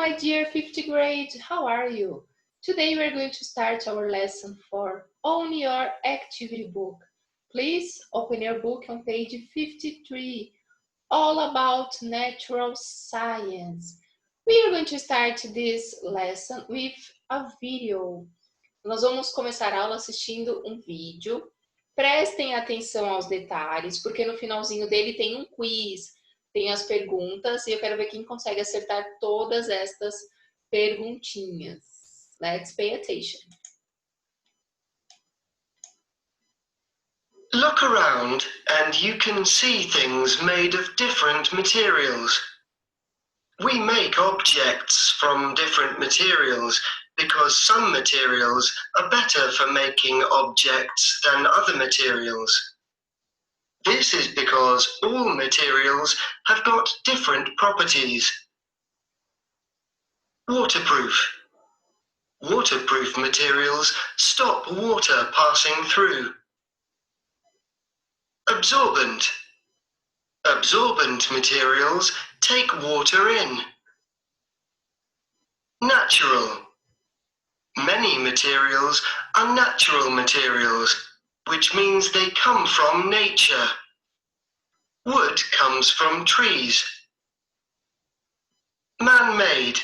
my dear 5th grade, how are you? Today we are going to start our lesson 4 on your activity book. Please open your book on page 53, all about natural science. We are going to start this lesson with a video. Nós vamos começar a aula assistindo um vídeo. Prestem atenção aos detalhes, porque no finalzinho dele tem um quiz. Tem as perguntas e eu quero ver quem consegue acertar todas estas perguntinhas. Let's pay attention. Look around and you can see things made of different materials. We make objects from different materials because some materials are better for making objects than other materials. This is because all materials have got different properties. Waterproof. Waterproof materials stop water passing through. Absorbent. Absorbent materials take water in. Natural. Many materials are natural materials, which means they come from nature. Wood comes from trees. Man-made.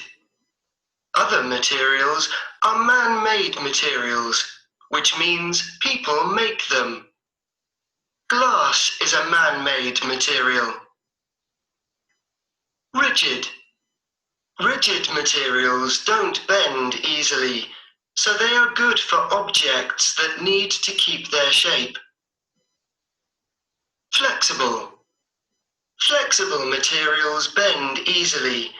Other materials are man-made materials, which means people make them. Glass is a man-made material. Rigid. Rigid materials don't bend easily, so they are good for objects that need to keep their shape. Flexible. Flexible materials bend easily,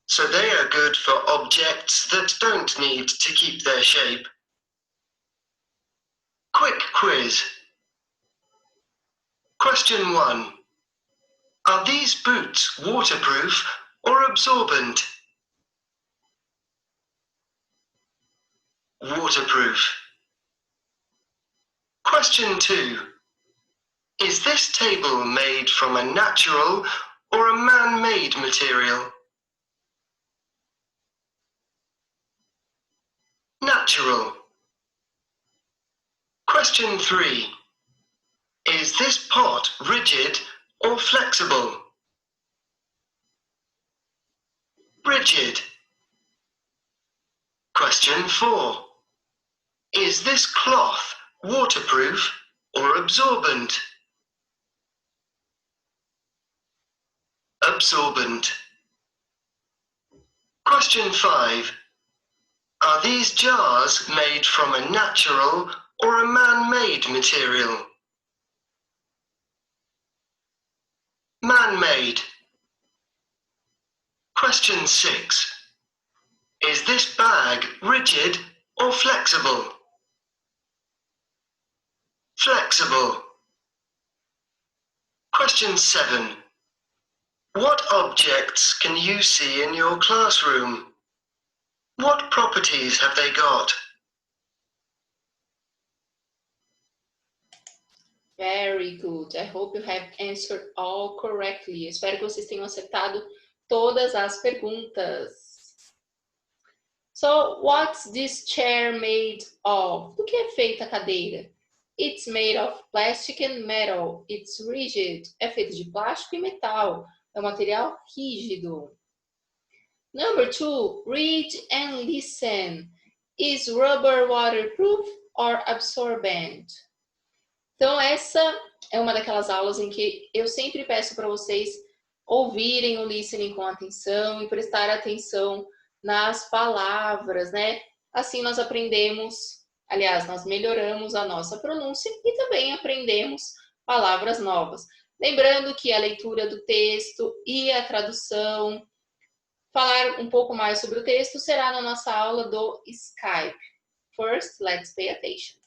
so they are good for objects that don't need to keep their shape. Quick quiz. Question 1. Are these boots waterproof or absorbent? Waterproof. Question 2. Is this table made from a natural or a man-made material? Natural. Question 3. Is this pot rigid or flexible? Rigid. Question 4. Is this cloth waterproof or absorbent? Absorbent. Question 5. Are these jars made from a natural or a man-made material? Man-made. Question 6. Is this bag rigid or flexible? Flexible. Question 7. What objects can you see in your classroom? What properties have they got? Very good. I hope you have answered all correctly. Espero que vocês tenham acertado todas as perguntas. So, what's this chair made of? Do que é feita a cadeira? It's made of plastic and metal. It's rigid. É feito de plástico e metal. É um material rígido. Number 2, read and listen. Is rubber waterproof or absorbent? Então, essa é uma daquelas aulas em que eu sempre peço para vocês ouvirem o listening com atenção e prestar atenção nas palavras, né? Assim nós aprendemos, aliás, nós melhoramos a nossa pronúncia e também aprendemos palavras novas. Lembrando que a leitura do texto e a tradução, falar um pouco mais sobre o texto, será na nossa aula do Skype. First, let's pay attention.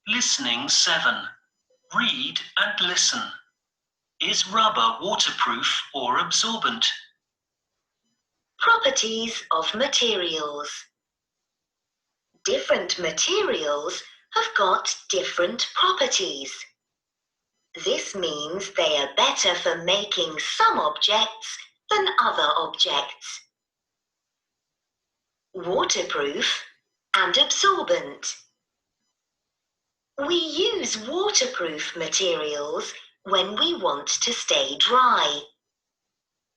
Listening 7. Read and listen. Is rubber waterproof or absorbent? Properties of materials. Different materials have got different properties. This means they are better for making some objects than other objects. waterproof and absorbent. We use waterproof materials when we want to stay dry.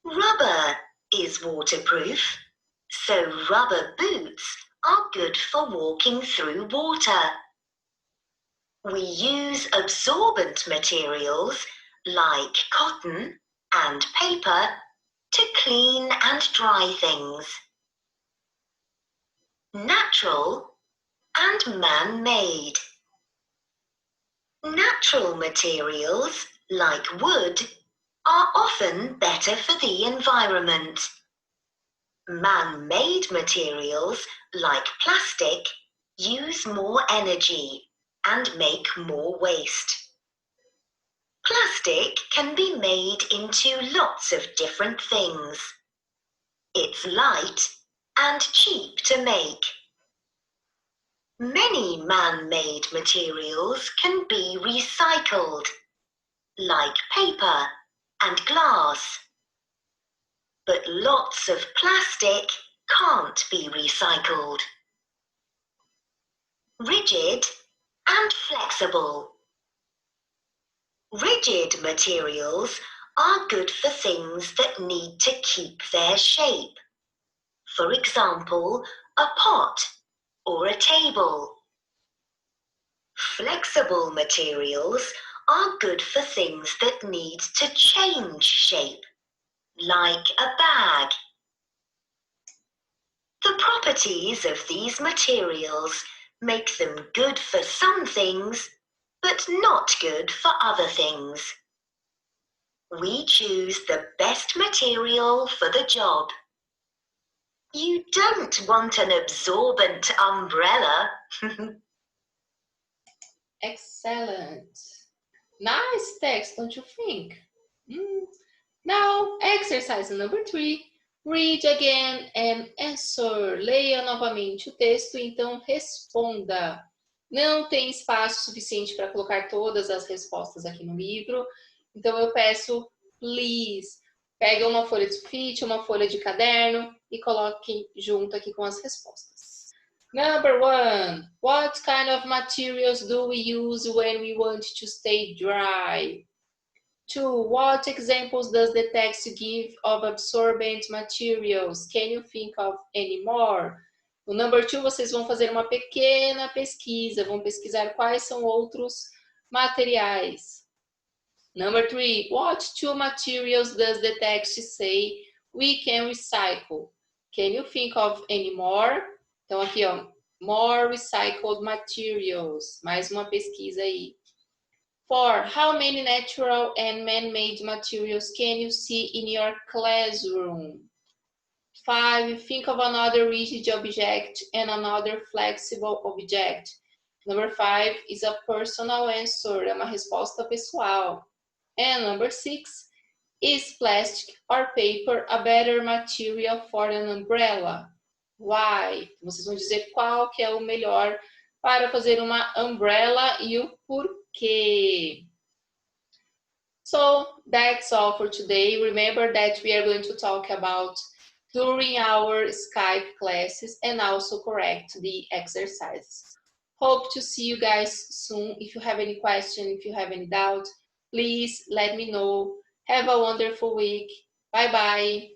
Rubber is waterproof, so rubber boots are good for walking through water. We use absorbent materials like cotton and paper to clean and dry things. Natural and man-made. Natural materials like wood are often better for the environment. Man-made materials like plastic use more energy and make more waste. Plastic can be made into lots of different things. It's light and cheap to make. Many man-made materials can be recycled, like paper and glass. But lots of plastic can't be recycled. Rigid and flexible. Rigid materials are good for things that need to keep their shape. For example, a pot or a table. Flexible materials are good for things that need to change shape, like a bag. The properties of these materials make them good for some things, but not good for other things. We choose the best material for the job. You don't want an absorbent umbrella. Excellent. Nice text, don't you think? Now, exercise number 3. Read again and answer. Leia novamente o texto e então responda. Não tem espaço suficiente para colocar todas as respostas aqui no livro, então eu peço, please, pegue uma folha de sulfite, uma folha de caderno e coloque junto aqui com as respostas. Number 1. What kind of materials do we use when we want to stay dry? 2. What examples does the text give of absorbent materials? Can you think of any more? No number 2, vocês vão fazer uma pequena pesquisa, vão pesquisar quais são outros materiais. Number 3, what 2 materials does the text say we can recycle? Can you think of any more? Então aqui, ó, more recycled materials. Mais uma pesquisa aí. 4. How many natural and man-made materials can you see in your classroom? 5. Think of another rigid object and another flexible object. Number 5 is a personal answer, é uma resposta pessoal. And number 6, is plastic or paper a better material for an umbrella? Why? Vocês vão dizer qual que é o melhor para fazer uma umbrella e o porquê. So that's all for today. Remember that we are going to talk about during our Skype classes and also correct the exercises. Hope to see you guys soon. If you have any question, if you have any doubt, please let me know. Have a wonderful week. Bye-bye.